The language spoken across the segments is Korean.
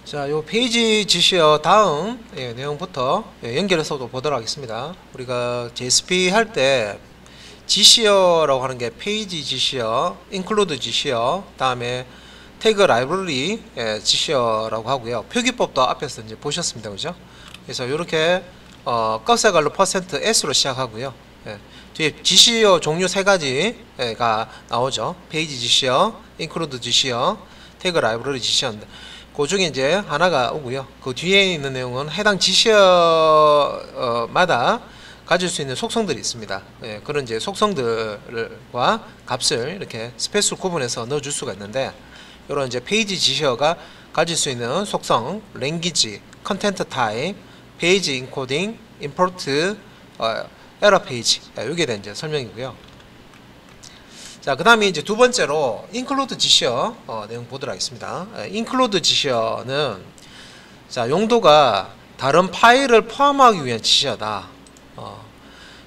자, 요 페이지 지시어 다음 내용부터 연결해서도 보도록 하겠습니다. 우리가 JSP 할 때 지시어라고 하는 게 페이지 지시어, include 지시어, 다음에 태그 라이브러리 지시어라고 하고요. 표기법도 앞에서 이제 보셨습니다, 그죠? 그래서 이렇게 꺽쇠갈로 %s로 시작하고요. 뒤에 지시어 종류 세 가지가 나오죠. 페이지 지시어, include 지시어, 태그 라이브러리 지시어인데. 그 중에 이제 하나가 오고요. 그 뒤에 있는 내용은 해당 지시어마다 가질 수 있는 속성들이 있습니다. 그런 이제 속성들과 값을 이렇게 스페이스로 구분해서 넣어줄 수가 있는데, 이런 이제 페이지 지시어가 가질 수 있는 속성, language, content type, page encoding, import, error page, 이게 된 이제 설명이고요. 자, 그 다음에 이제 두 번째로 include 지시어 내용 보도록 하겠습니다. include 지시어는 자, 용도가 다른 파일을 포함하기 위한 지시어다.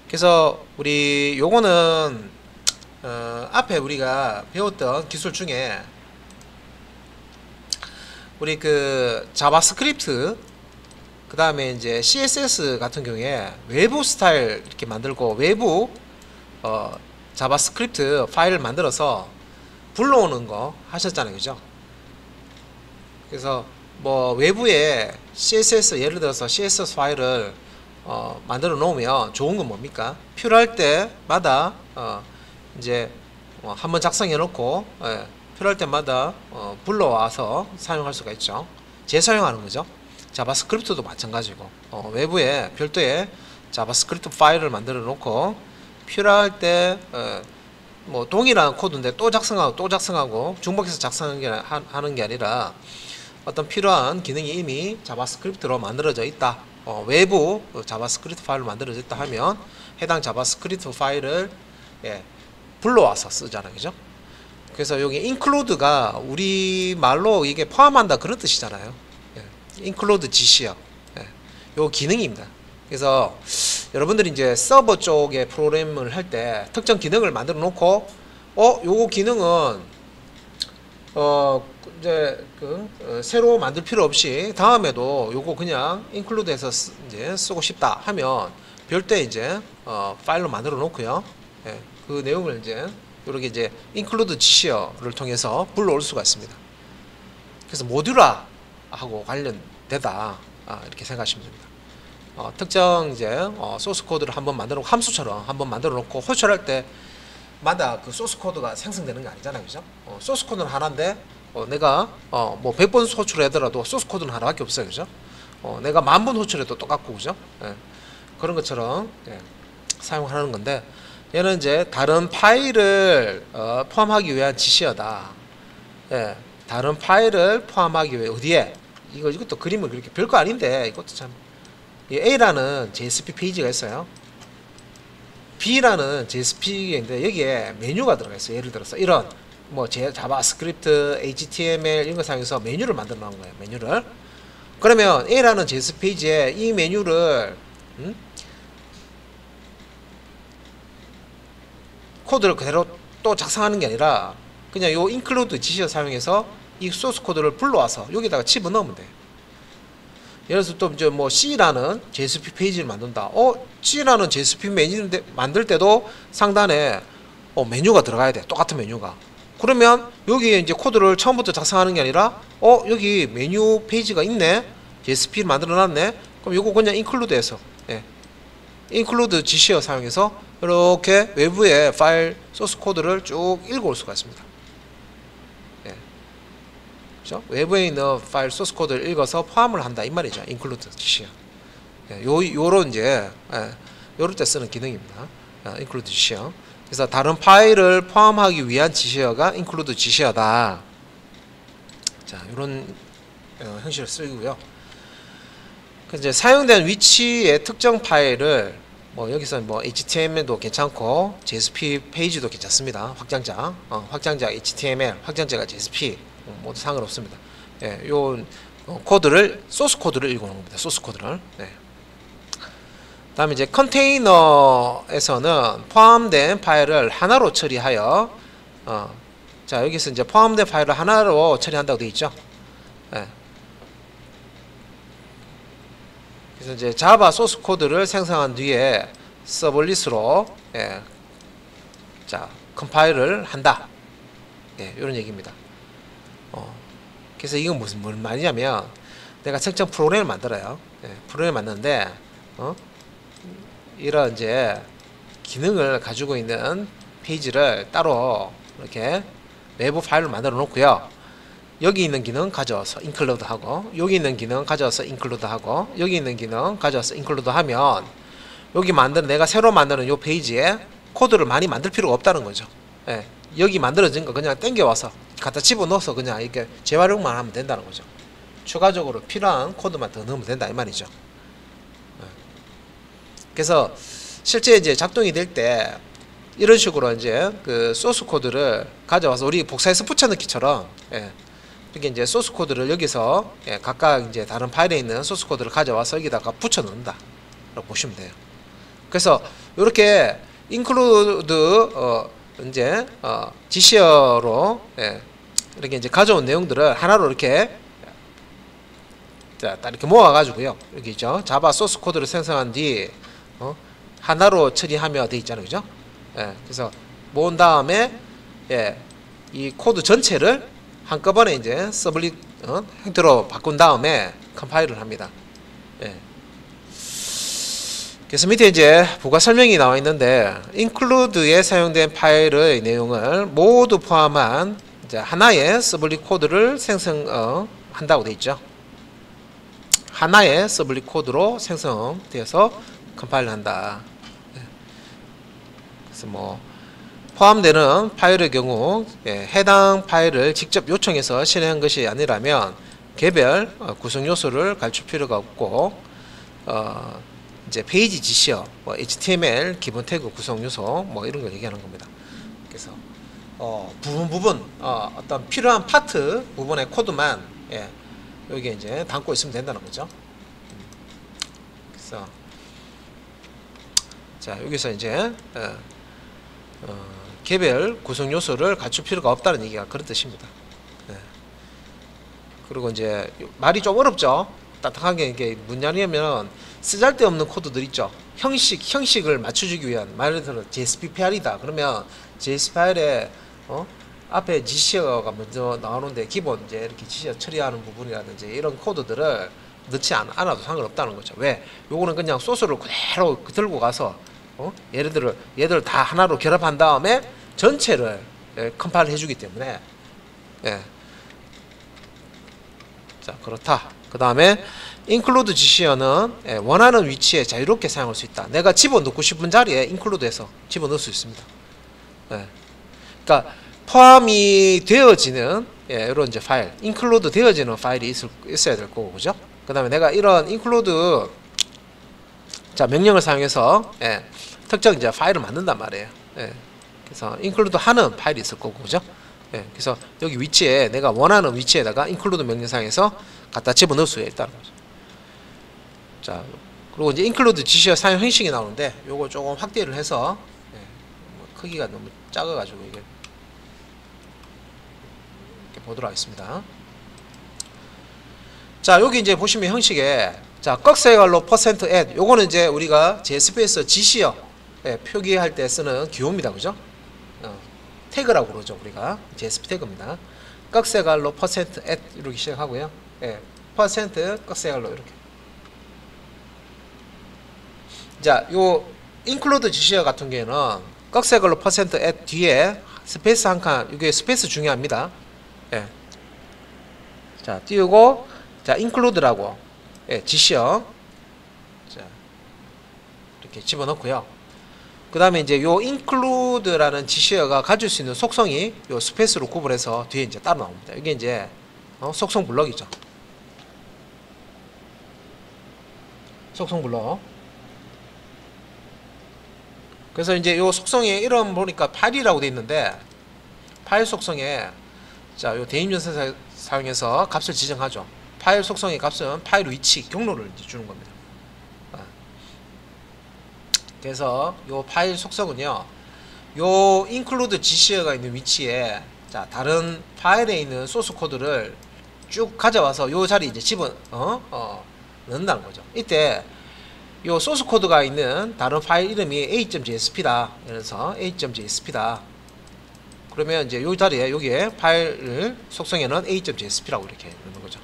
그래서 우리 요거는 앞에 우리가 배웠던 기술 중에 우리 그 자바스크립트 그 다음에 이제 CSS 같은 경우에 외부 스타일 이렇게 만들고 외부 자바스크립트 파일을 만들어서 불러오는 거 하셨잖아요, 그죠? 그래서 뭐 외부에 CSS 예를 들어서 CSS 파일을 만들어 놓으면 좋은 건 뭡니까? 필요할 때마다 이제 한번 작성해 놓고 필요할 때마다 불러와서 사용할 수가 있죠. 재사용하는 거죠. 자바스크립트도 마찬가지고 외부에 별도의 자바스크립트 파일을 만들어 놓고 필요할 때 뭐 동일한 코드인데 또 작성하고 중복해서 작성하는 게 아니라 어떤 필요한 기능이 이미 자바스크립트로 만들어져 있다. 외부 자바스크립트 파일로 만들어져 있다 하면 해당 자바스크립트 파일을 불러와서 쓰잖아요, 그죠? 그래서 여기 include가 우리 말로 이게 포함한다 그런 뜻이잖아요. include 지시어, 요 기능입니다. 그래서 여러분들이 이제 서버 쪽에 프로그램을 할 때 특정 기능을 만들어 놓고 요거 기능은 이제 새로 만들 필요 없이 다음에도 요거 그냥 include해서 이제 쓰고 싶다 하면 별도의 이제 파일로 만들어 놓고요. 그 내용을 이제 이렇게 이제 include 지시어를 통해서 불러올 수가 있습니다. 그래서 모듈화하고 관련되다 이렇게 생각하시면 됩니다. 특정 이제 소스 코드를 한번 만들어 놓고 함수처럼 한번 만들어 놓고 호출할 때마다 그 소스 코드가 생성되는 게 아니잖아요, 그죠? 소스 코드는 하나인데 내가 뭐 100번 호출하더라도 소스 코드는 하나밖에 없어요, 그죠? 내가 10,000번 호출해도 똑같고, 그죠? 그런 것처럼 사용하는 건데, 얘는 이제 다른 파일을 포함하기 위한 지시어다. 다른 파일을 포함하기 위해 어디에? 이것도 그림을 그렇게 별거 아닌데 이것도 참. A라는 JSP 페이지가 있어요. B라는 JSP가 있는데 여기에 메뉴가 들어가 있어요. 예를 들어서 이런 뭐 자바스크립트, HTML 이런 거 사용해서 메뉴를 만들어 놓은 거예요. 메뉴를. 그러면 A라는 JSP 페이지에 이 메뉴를 코드를 그대로 또 작성하는 게 아니라 그냥 요 include 지시어 사용해서 이 소스 코드를 불러와서 여기다가 집어넣으면 돼요. 예를 들어서 또 이제 뭐 C라는 JSP 페이지를 만든다. C라는 JSP 메뉴를 만들 때도 상단에 메뉴가 들어가야 돼. 똑같은 메뉴가. 그러면 여기에 이제 코드를 처음부터 작성하는 게 아니라 여기 메뉴 페이지가 있네. JSP를 만들어 놨네. 그럼 요거 그냥 include해서 include 지시어 사용해서 이렇게 외부의 파일 소스 코드를 쭉 읽어올 수가 있습니다. 외부에 있는 파일 소스 코드를 읽어서 포함을 한다 이 말이죠. include 지시어. 요런 이제 요럴 때 쓰는 기능입니다. include 지시어. 그래서 다른 파일을 포함하기 위한 지시어가 include 지시어다. 자, 요런 형식을 쓰고요. 이제 사용된 위치의 특정 파일을 뭐 여기서 뭐 HTML도 괜찮고 JSP 페이지도 괜찮습니다. 확장자 HTML, 확장자가 JSP 모두 상관없습니다. 요 코드를 소스 코드를 읽어놓은 겁니다. 소스 코드를. 다음에 이제 컨테이너에서는 포함된 파일을 하나로 처리하여 자 여기서 이제 포함된 파일을 하나로 처리한다고 되어 있죠. 그래서 이제 자바 소스 코드를 생성한 뒤에 서블릿으로 자 컴파일을 한다. 이런 얘기입니다. 그래서 이건 무슨 말이냐면 내가 특정 프로그램을 만들어요. 프로그램을 만드는데 이런 이제 기능을 가지고 있는 페이지를 따로 이렇게 외부 파일을 만들어 놓고요. 여기 있는 기능 가져와서 include 하고 여기 있는 기능 가져와서 include 하고 여기 있는 기능 가져와서 include 하면 여기 내가 새로 만드는 요 페이지에 코드를 많이 만들 필요가 없다는 거죠. 여기 만들어진 거 그냥 땡겨와서 갖다 집어넣어서 그냥 이렇게 재활용만 하면 된다는 거죠. 추가적으로 필요한 코드만 더 넣으면 된다 이 말이죠. 그래서 실제 이제 작동이 될 때 이런 식으로 이제 그 소스 코드를 가져와서 우리 복사해서 붙여넣기처럼 이렇게 이제 소스 코드를 여기서 각각 이제 다른 파일에 있는 소스 코드를 가져와서 여기다가 붙여넣는다 라고 보시면 돼요. 그래서 이렇게 include 이제 GCR로 이렇게 이제 가져온 내용들을 하나로 이렇게 딱 이렇게 모아가지고요. 여기 있죠. 자바 소스 코드를 생성한 뒤 하나로 처리하며 돼 있잖아요, 그죠? 그래서 모은 다음에 이 코드 전체를 한꺼번에 이제 서블릿 형태로 바꾼 다음에 컴파일을 합니다. 그래서 밑에 이제 부가 설명이 나와 있는데 include에 사용된 파일의 내용을 모두 포함한 이제 하나의 서블릿 코드를 생성한다고 되어 있죠. 하나의 서블릿 코드로 생성되어서 컴파일을 한다. 그래서 뭐 포함되는 파일의 경우 해당 파일을 직접 요청해서 실행한 것이 아니라면 개별 구성 요소를 가르칠 필요가 없고 이제 페이지 지시어, HTML 기본 태그 구성 요소 뭐 이런 걸 얘기하는 겁니다. 그래서 부분 어떤 필요한 파트 부분의 코드만 여기 이제 담고 있으면 된다는 거죠. 그래서 자 여기서 이제 개별 구성 요소를 갖출 필요가 없다는 얘기가 그런 뜻입니다. 그리고 이제 말이 좀 어렵죠. 딱딱하게 이게 뭐냐면 쓰잘데없는 코드들 있죠. 형식을 맞춰주기 위한 말 그대로 JSP 파일이다. 그러면 JSP 파일에 앞에 지시어가 먼저 나오는데 기본 이제 이렇게 지시어 처리하는 부분이라든지 이런 코드들을 넣지 않아도 상관없다는 거죠. 왜? 요거는 그냥 소스를 그대로 들고 가서 예를 들어 얘들 다 하나로 결합한 다음에 전체를 컴파일 해주기 때문에 자 그렇다. 그 다음에 include 지시어는 원하는 위치에 자유롭게 사용할 수 있다. 내가 집어넣고 싶은 자리에 include해서 집어넣을 수 있습니다. 그러니까 포함이 되어지는 이런 이제 파일, include 되어지는 파일이 있어야 될 거고, 그죠? 그 다음에 내가 이런 include 자 명령을 사용해서 특정 이제 파일을 만든단 말이에요. 그래서 include 하는 파일이 있을 거고, 그죠? 그래서 여기 위치에 내가 원하는 위치에다가 include 명령 사용해서 갖다 집어넣을 수 있다는 거죠. 자 그리고 이제 include 지시어 사용 형식이 나오는데 요거 조금 확대를 해서 크기가 너무 작아가지고 이게 이렇게 보도록 하겠습니다. 자 여기 이제 보시면 형식에 자 꺽쇠갈로 %add 요거는 이제 우리가 JSP에서 지시어 표기할 때 쓰는 기호입니다, 그죠? 태그라고 그러죠 우리가. JSP 태그입니다. 꺽쇠갈로 %add 이렇게 시작하고요. %꺽쇠갈로 이렇게. 자, 요 include 지시어 같은 경우에는 꺽쇠갈로 %add 뒤에 스페이스 한 칸, 이게 스페이스 중요합니다. 자, 띄우고 자, include라고 지시어 자, 이렇게 집어넣고요. 그 다음에 이제 요 include라는 지시어가 가질 수 있는 속성이 요 스페이스로 구분해서 뒤에 이제 따로 나옵니다. 이게 이제 속성 블럭이죠. 속성 블럭. 그래서 이제 요 속성에 이름 보니까 파일이라고 되어 있는데 파일 속성에 자 요 대입연산 사용해서 값을 지정하죠. 파일 속성의 값은 파일 위치, 경로를 이제 주는 겁니다. 그래서 요 파일 속성은요, 요 include 지시어가 있는 위치에 자 다른 파일에 있는 소스 코드를 쭉 가져와서 요 자리에 이제 넣는다는 거죠. 이때 요 소스 코드가 있는 다른 파일 이름이 a.jsp다. 그래서 a.jsp다. 그러면 이제 요 자리에 여기에 파일 속성에는 a.jsp라고 이렇게 넣는 거죠.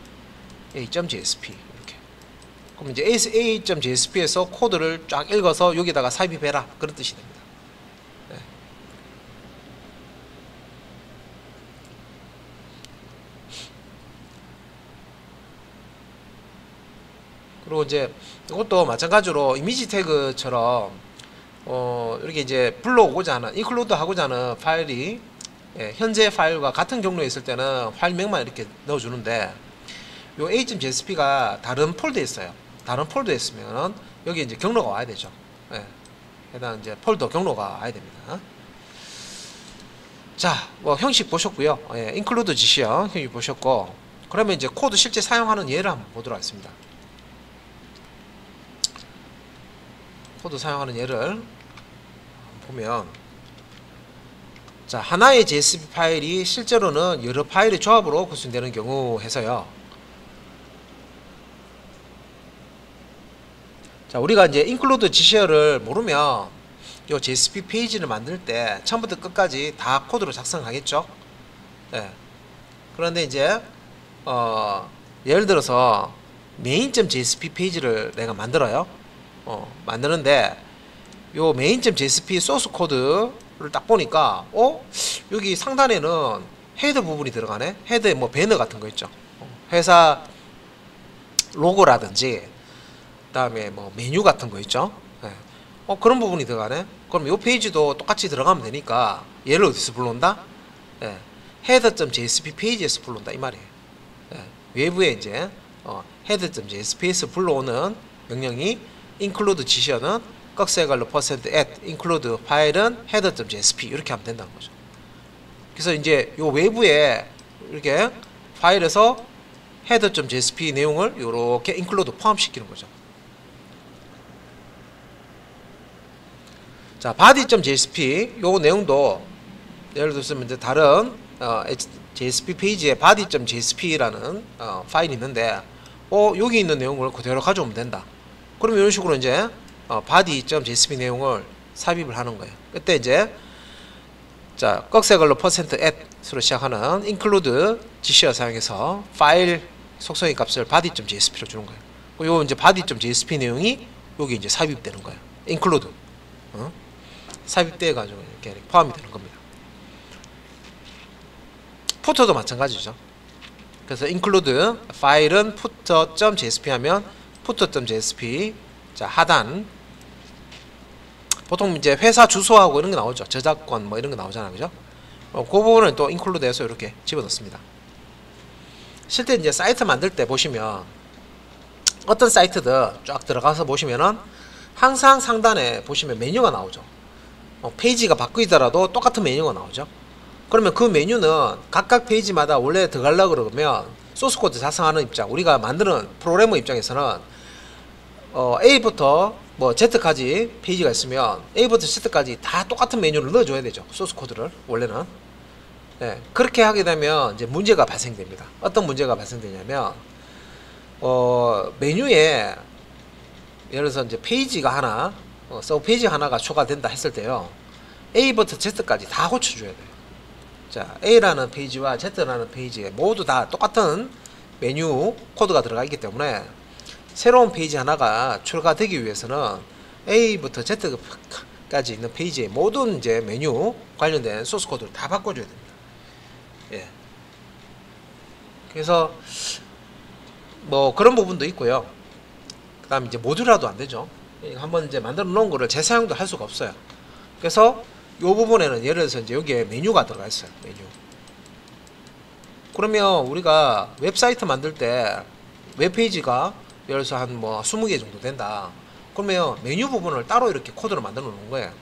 a.jsp 이렇게. 그럼 이제 a.jsp에서 코드를 쫙 읽어서 여기다가 삽입해라 그런 뜻이 됩니다. 네. 그리고 이제 이것도 마찬가지로 이미지 태그처럼 이렇게 이제 불러오고자 하는 인클루드 하고자 하는 파일이 현재 파일과 같은 경로에 있을 때는 파일명만 이렇게 넣어주는데 요 a.jsp가 다른 폴더에 있어요. 다른 폴더에 있으면 여기 이제 경로가 와야 되죠. 해당 이제 폴더 경로가 와야 됩니다. 자, 뭐 형식 보셨고요. include 지시형 형식 보셨고, 그러면 이제 코드 실제 사용하는 예를 한번 보도록 하겠습니다. 코드 사용하는 예를 보면, 자, 하나의 JSP 파일이 실제로는 여러 파일의 조합으로 구성되는 경우 해서요. 자, 우리가 이제 include 지시어를 모르면 요 JSP 페이지를 만들 때 처음부터 끝까지 다 코드로 작성하겠죠. 그런데 이제 예를 들어서 main.jsp 페이지를 내가 만들어요. 만드는데 요 main.jsp 소스 코드를 딱 보니까 여기 상단에는 헤더 부분이 들어가네. 헤더에 뭐 배너 같은 거 있죠. 회사 로고라든지 그다음에 뭐 메뉴 같은 거 있죠. 그런 부분이 들어가네. 그럼 이 페이지도 똑같이 들어가면 되니까 얘를 어디서 불러온다? header.jsp 페이지에서 불러온다 이 말이에요. 외부에 이제 header.jsp에서 불러오는 명령이 include 지시어는 꺽쇠갈로 %add include 파일은 header.jsp 이렇게 하면 된다는 거죠. 그래서 이제 요 외부에 이렇게 파일에서 header.jsp 내용을 이렇게 include 포함시키는 거죠. 자, body.jsp 요 내용도 예를 들어서 이제 다른 JSP 페이지에 body.jsp라는 파일이 있는데 여기 있는 내용을 그대로 가져오면 된다. 그러면 이런 식으로 이제 body.jsp 내용을 삽입을 하는 거예요. 그때 이제 자, 꺽쇠글로 %add로 시작하는 include 지시어 사용해서 파일 속성의 값을 body.jsp로 주는 거예요. 요 이제 body.jsp 내용이 여기 이제 삽입되는 거예요. include 삽입돼 가지고 이렇게 포함이 되는 겁니다. 푸터도 마찬가지죠. 그래서 include 파일은 footer.jsp 하면 footer.jsp 자, 하단 보통 이제 회사 주소하고 이런 게 나오죠. 저작권 뭐 이런 거 나오잖아요. 그죠? 그 부분을 또 include해서 이렇게 집어넣습니다. 실제 이제 사이트 만들 때 보시면 어떤 사이트든 쫙 들어가서 보시면은 항상 상단에 보시면 메뉴가 나오죠. 페이지가 바뀌더라도 똑같은 메뉴가 나오죠. 그러면 그 메뉴는 각각 페이지마다 원래 들어가려고 그러면 소스코드 작성하는 입장, 우리가 만드는 프로그래머 입장에서는 A부터 뭐 Z까지 페이지가 있으면 A부터 Z까지 다 똑같은 메뉴를 넣어줘야 되죠. 소스코드를 원래는. 그렇게 하게 되면 이제 문제가 발생됩니다. 어떤 문제가 발생되냐면 메뉴에 예를 들어서 이제 페이지가 하나 서브 페이지 하나가 추가된다 했을 때요, A부터 Z까지 다 고쳐줘야 돼요. 자, A라는 페이지와 Z라는 페이지에 모두 다 똑같은 메뉴 코드가 들어가 있기 때문에 새로운 페이지 하나가 추가되기 위해서는 A부터 Z까지 있는 페이지의 모든 이제 메뉴 관련된 소스 코드를 다 바꿔줘야 됩니다. 그래서 뭐 그런 부분도 있고요. 그 다음에 이제 모듈화도 안 되죠. 한번 이제 만들어 놓은 거를 재사용도 할 수가 없어요. 그래서 이 부분에는 예를 들어서 이제 여기에 메뉴가 들어가 있어요. 메뉴. 그러면 우리가 웹사이트 만들 때 웹페이지가 예를 들어서 한 뭐 20개 정도 된다. 그러면 메뉴 부분을 따로 이렇게 코드로 만들어 놓은 거예요.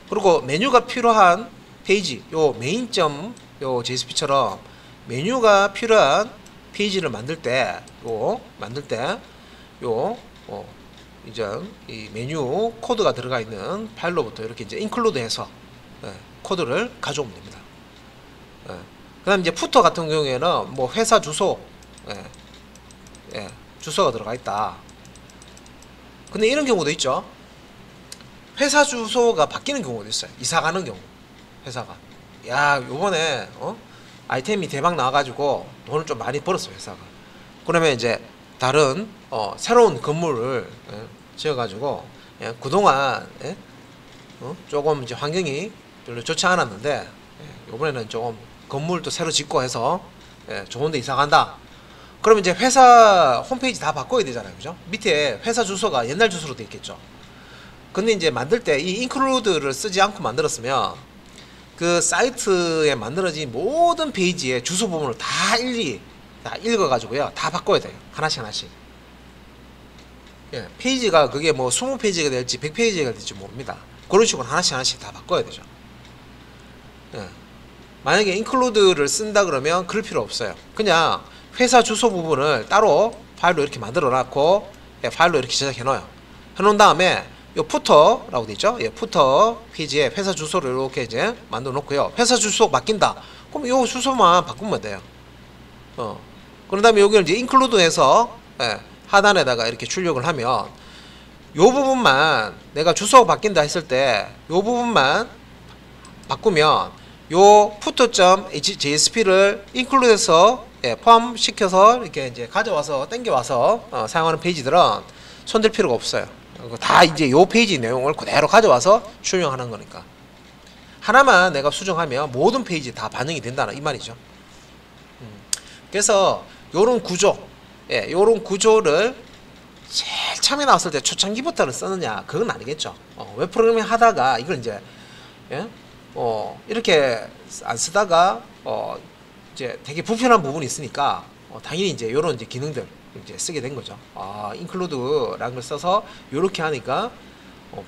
그리고 메뉴가 필요한 페이지, 요 메인.요 JSP처럼 메뉴가 필요한 페이지를 만들 때, 이제 이 메뉴 코드가 들어가 있는 파일로부터 이렇게 이제 include해서 코드를 가져오면 됩니다. 그다음 이제 푸터 같은 경우에는 뭐 회사 주소, 주소가 들어가 있다. 근데 이런 경우도 있죠. 회사 주소가 바뀌는 경우도 있어요. 이사 가는 경우. 회사가 야 요번에 아이템이 대박 나와가지고 돈을 좀 많이 벌었어 회사가. 그러면 이제 다른 새로운 건물을 지어가지고 그동안 조금 이제 환경이 별로 좋지 않았는데 요번에는 조금 건물도 새로 짓고 해서 좋은데 이사 간다. 그러면 이제 회사 홈페이지 다 바꿔야 되잖아요, 그죠? 밑에 회사 주소가 옛날 주소로 돼 있겠죠. 근데 이제 만들 때 이 include를 쓰지 않고 만들었으면 그 사이트에 만들어진 모든 페이지의 주소 부분을 다 일일이 다 읽어가지고요, 다 바꿔야 돼요. 하나씩 하나씩. 페이지가 그게 뭐 20페이지가 될지 100페이지가 될지 모릅니다. 그런 식으로 하나씩 하나씩 다 바꿔야 되죠. 만약에 include를 쓴다 그러면 그럴 필요 없어요. 그냥 회사 주소 부분을 따로 파일로 이렇게 만들어 놨고 파일로 이렇게 제작해 놓아요. 해 놓은 다음에 요 푸터라고 되어 있죠. 푸터 페이지에 회사 주소를 이렇게 이제 만들어 놓고요. 회사 주소 바뀐다. 그럼 요 주소만 바꾸면 돼요. 그런 다음에 여기를 이제 include해서 하단에다가 이렇게 출력을 하면 요 부분만 내가 주소가 바뀐다 했을 때 요 부분만 바꾸면 요 footer.jsp를 include해서 포함시켜서 이렇게 이제 가져와서 땡겨와서 사용하는 페이지들은 손댈 필요가 없어요. 다 이제 요 페이지 내용을 그대로 가져와서 출력하는 거니까. 하나만 내가 수정하면 모든 페이지 다 반영이 된다는 이 말이죠. 그래서 요런 구조, 요런 구조를 제일 처음에 나왔을 때 초창기부터는 썼느냐 그건 아니겠죠. 웹 프로그래밍 하다가 이걸 이제 이렇게 안 쓰다가 이제 되게 불편한 부분이 있으니까 당연히 이제 요런 이제 기능들 이제 쓰게 된 거죠. include라는 걸 써서 요렇게 하니까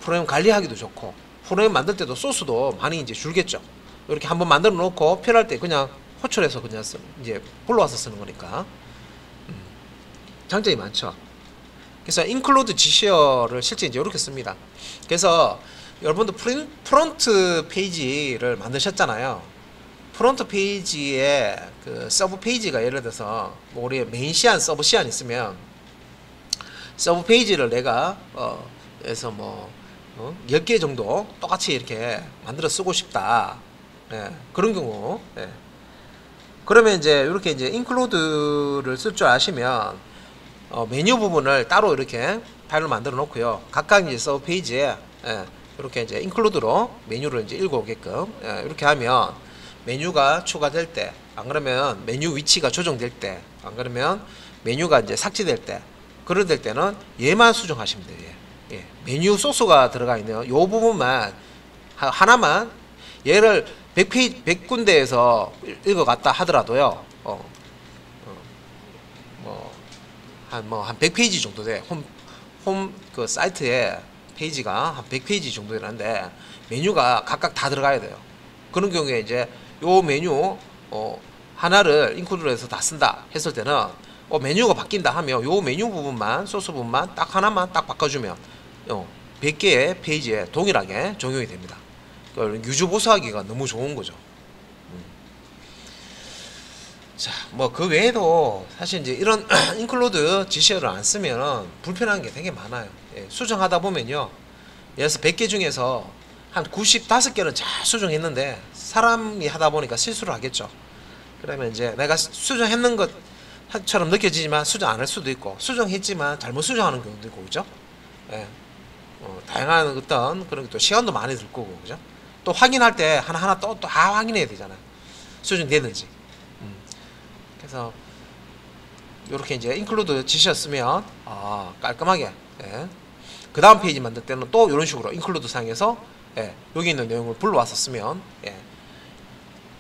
프로그램 관리하기도 좋고 프로그램 만들 때도 소스도 많이 이제 줄겠죠. 이렇게 한번 만들어 놓고 필요할 때 그냥 호출해서 그냥 이제 불러와서 쓰는 거니까 장점이 많죠. 그래서 include GCR를 실제 이제 이렇게 씁니다. 그래서 여러분들 프론트 페이지를 만드셨잖아요. 프론트 페이지에 그 서브 페이지가 예를 들어서 뭐 우리 메인 시안, 서브 시안 있으면 서브 페이지를 내가 그래서 뭐 10개 정도 똑같이 이렇게 만들어 쓰고 싶다. 그런 경우. 그러면 이제 이렇게 이제 include를 쓸 줄 아시면 메뉴 부분을 따로 이렇게 파일로 만들어 놓고요. 각각 이제 서브 페이지에 이렇게 이제 include로 메뉴를 이제 읽어오게끔 이렇게 하면 메뉴가 추가될 때, 안 그러면 메뉴 위치가 조정될 때, 안 그러면 메뉴가 이제 삭제될 때, 그럴 때는 얘만 수정하시면 돼요. 메뉴 소스가 들어가 있는 요 부분만 하나만 얘를 100군데에서 읽어갔다 하더라도요. 한 100페이지 정도 돼. 홈 그 사이트에 페이지가 한 100페이지 정도 되는데 메뉴가 각각 다 들어가야 돼요. 그런 경우에 이제 요 메뉴 하나를 인클루드로 해서 다 쓴다 했을 때는 메뉴가 바뀐다 하면 요 메뉴 부분만 소스 부분만 딱 하나만 딱 바꿔주면 100개의 페이지에 동일하게 적용이 됩니다. 유주 보수하기가 너무 좋은 거죠. 자, 뭐 그 외에도 사실 이제 이런 include GCR을 안 쓰면 불편한 게 되게 많아요. 수정하다 보면요, 예를 들어서 100개 중에서 한 95개는 잘 수정했는데 사람이 하다 보니까 실수를 하겠죠. 그러면 이제 내가 수정했는 것처럼 느껴지지만 수정 안 할 수도 있고, 수정했지만 잘못 수정하는 경우도 있고, 그죠? 다양한 어떤 그런 또 시간도 많이 들 거고, 그죠? 또 확인할 때 하나하나 또 다 확인해야 되잖아요. 수정되는지. 그래서 이렇게 이제 include 지셨으면 깔끔하게 그 다음 페이지 만들 때는 또 이런 식으로 include 상에서 여기 있는 내용을 불러와서 쓰면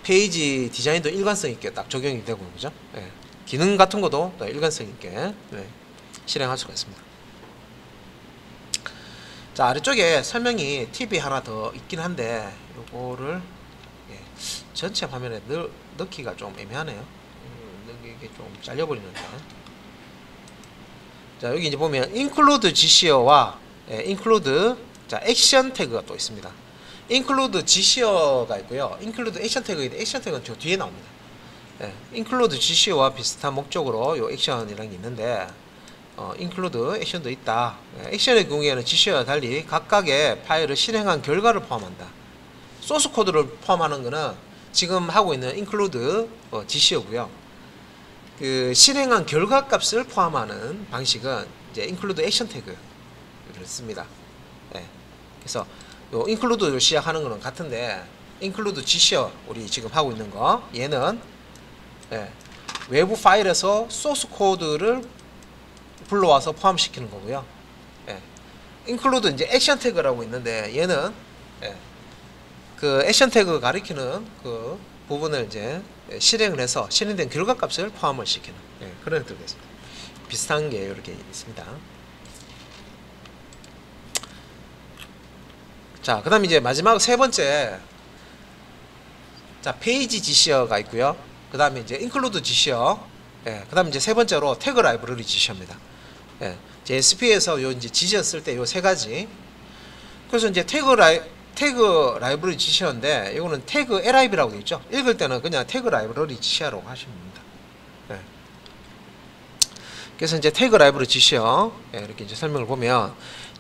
페이지 디자인도 일관성 있게 딱 적용이 되고, 그죠? 기능 같은 것도 일관성 있게 실행할 수가 있습니다. 자, 아래쪽에 설명이 팁이 하나 더 있긴 한데 요거를 전체 화면에 넣기가 좀 애매하네요. 이게 좀 잘려버리는데. 자, 여기 이제 보면 include GCR와 include 액션 태그가 또 있습니다. include GCR가 있고요. include 액션 태그인데 액션 태그는 저 뒤에 나옵니다. include GCR와 비슷한 목적으로 요 액션이라는 게 있는데, include 액션도 있다. 액션의 경우에는 GC와 달리 각각의 파일을 실행한 결과를 포함한다. 소스 코드를 포함하는 것은 지금 하고 있는 include GC고요. 그 실행한 결과 값을 포함하는 방식은 이제 include action 태그를 씁니다. 예. 그래서 요 include를 시작하는 거는 같은데 include GC와 우리 지금 하고 있는 거 얘는 외부 파일에서 소스 코드를 불러와서 포함시키는 거고요. include 이제 액션 태그라고 있는데 얘는 그 액션 태그 가리키는 그 부분을 이제 실행을 해서 실행된 결과값을 포함을 시키는 그런 뜻이겠습니다. 비슷한 게 이렇게 있습니다. 자, 그다음 이제 마지막 세 번째, 자 페이지 GC어가 있고요. 그다음에 이제 include GC어, 그다음 이제 세 번째로 태그 라이브러리 GC어입니다. 이제 SP에서 요 이제 GC어 쓸 때 요 세 가지. 그래서 이제 태그 라이브러리 GC어인데 이거는 태그 LIB라고 되어 있죠. 읽을 때는 그냥 태그 라이브러리 GC어라고 하시면 됩니다. 그래서 이제 태그 라이브러리 GC어 이렇게 이제 설명을 보면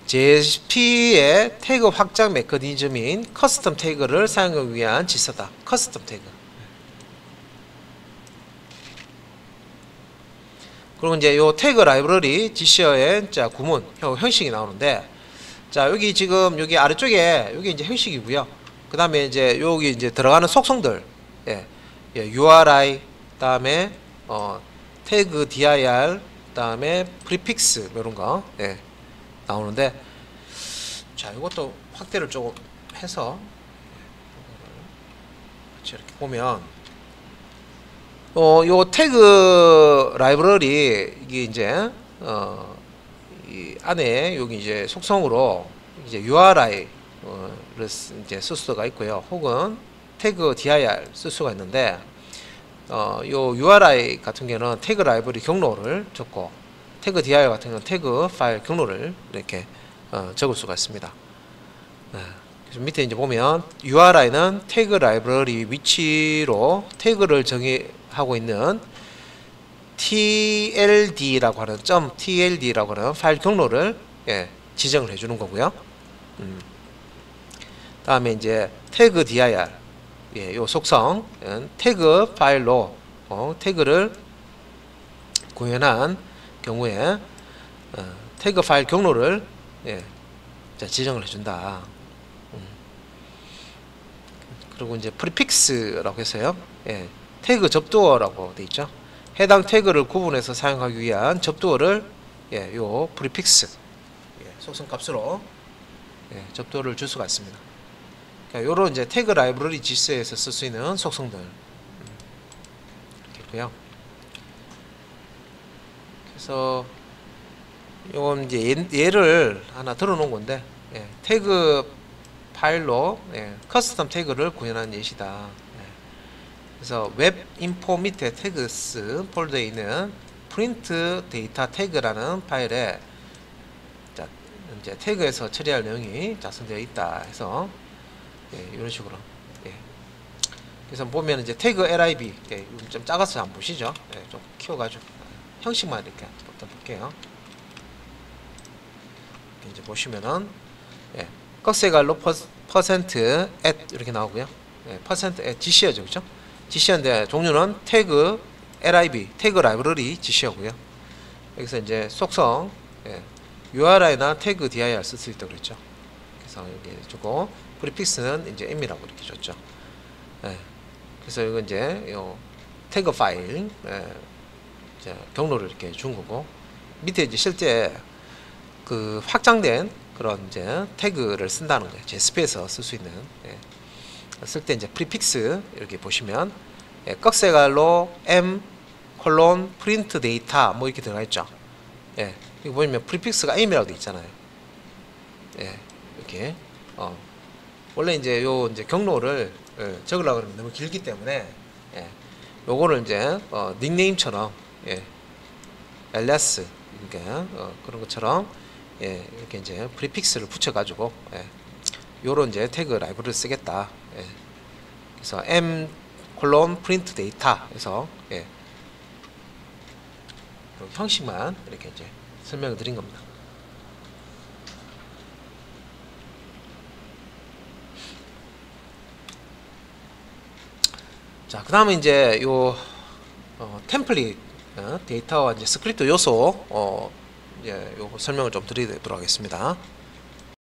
JSP의 태그 확장 메커니즘인 커스텀 태그를 사용하기 위한 GC어다. 커스텀 태그. 그리고 이제 요 태그 라이브러리 GC어의 자 구문 형식이 나오는데, 자 여기 지금 여기 아래쪽에 여기 이제 형식이고요. 그 다음에 이제 여기 이제 들어가는 속성들, URI, 다음에 태그 dir, 다음에 프리픽스 이런 거 나오는데, 자 이것도 확대를 조금 해서 이렇게 보면 요 태그 라이브러리 이게 이제 이 안에 여기 이제 속성으로 이제 URI를 이제 쓸 수가 있고요. 혹은 태그 dir 쓸 수가 있는데, 요 URI 같은 경우는 태그 라이브러리 경로를 적고, 태그 dir 같은 경우는 태그 파일 경로를 이렇게 적을 수가 있습니다. 그래서 밑에 이제 보면 URI는 태그 라이브러리 위치로 태그를 정의하고 있는 TLD라고 하는 .TLD라고 하는 파일 경로를 지정을 해주는 거고요. 다음에 이제 태그 dir, 요 속성 태그 파일로 태그를 구현한 경우에 태그 파일 경로를 자, 지정을 해준다. 그리고 이제 프리픽스라고 해서요. 태그 접두어라고 돼 있죠. 해당 태그를 구분해서 사용하기 위한 접두어를 요 프리픽스 속성 값으로 접두어를 줄 수가 있습니다. 그러니까 요런 이제 태그 라이브러리 GC에서 쓸 수 있는 속성들 이렇게 있고요. 그래서 요건 이제 얘를 하나 들어놓은 건데, 태그 파일로 커스텀 태그를 구현한 예시다. 그래서 웹 인포 밑에 태그스 폴더에 있는 프린트 데이터 태그라는 파일에 자, 이제 태그에서 처리할 내용이 작성되어 있다 해서 이런 식으로. 그래서 보면 이제 태그 lib 좀 작아서 안 보시죠? 좀 키워가지고 형식만 이렇게 일단 볼게요. 이제 보시면은 꺽쇠갈로 퍼센트 at 이렇게 나오고요. 퍼센트 at GC어죠, 그죠? GC어인데 종류는 태그 lib 태그 라이브러리 GC어고요. 여기서 이제 속성 URI나 태그 dir 쓸 수 있다고 그랬죠. 그래서 여기 주고 프리픽스는 이제 m이라고 이렇게 줬죠. 그래서 이거 이제 요 태그 파일 이제 경로를 이렇게 준 거고, 밑에 이제 실제 그 확장된 그런 이제 태그를 쓴다는 거예요. JSP에서 쓸 수 있는 쓸 때 이제 프리픽스 이렇게 보시면 꺽쇠갈로 m 콜론 프린트 데이터 뭐 이렇게 들어가 있죠. 여기 보시면 프리픽스가 m이라고 되어 있잖아요. 이렇게 원래 이제 요 이제 경로를 적으려고 하면 너무 길기 때문에 요거를 이제 닉네임처럼 ls 그러니까 그런 것처럼 이렇게 이제 프리픽스를 붙여가지고 요런 이제 태그 라이브를 쓰겠다. 그래서 m 콜론 프린트 데이터 해서 형식만 이렇게 이제 설명을 드린 겁니다. 자, 그 다음에 이제 요 템플릿 데이터와 이제 스크립트 요소 이제 요 설명을 좀 드리도록 하겠습니다.